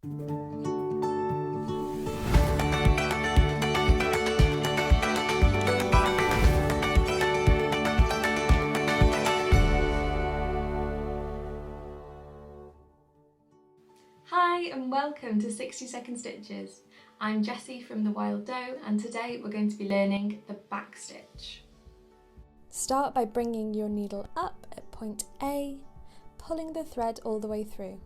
Hi and welcome to 60-second stitches. I'm Jessie from The Wild Doe and today we're going to be learning the backstitch. Start by bringing your needle up at point A, pulling the thread all the way through.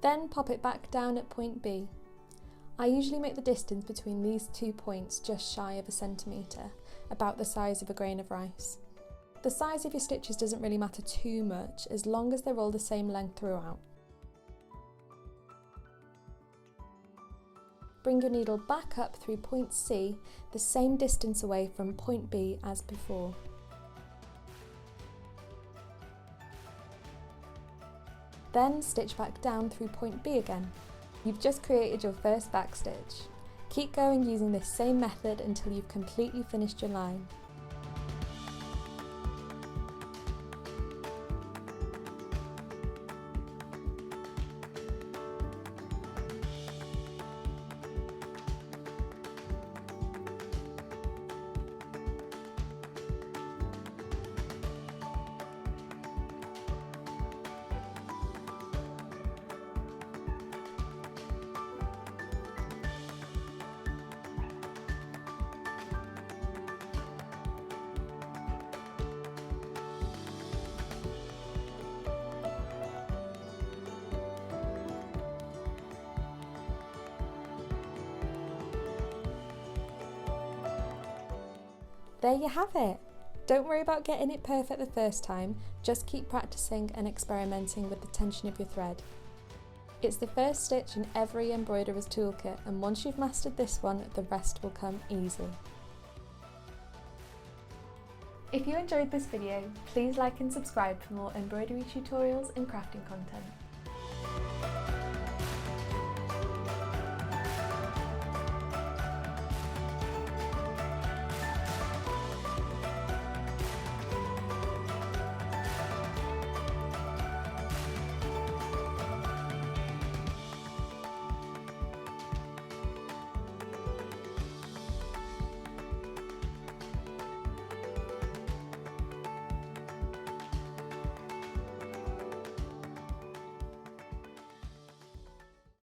Then pop it back down at point B. I usually make the distance between these 2 points just shy of 1 centimetre, about the size of a grain of rice. The size of your stitches doesn't really matter too much as long as they're all the same length throughout. Bring your needle back up through point C, the same distance away from point B as before. Then stitch back down through point B again. You've just created your first backstitch. Keep going using this same method until you've completely finished your line. There you have it! Don't worry about getting it perfect the first time, just keep practicing and experimenting with the tension of your thread. It's the first stitch in every embroiderer's toolkit, and once you've mastered this one, the rest will come easy. If you enjoyed this video, please like and subscribe for more embroidery tutorials and crafting content.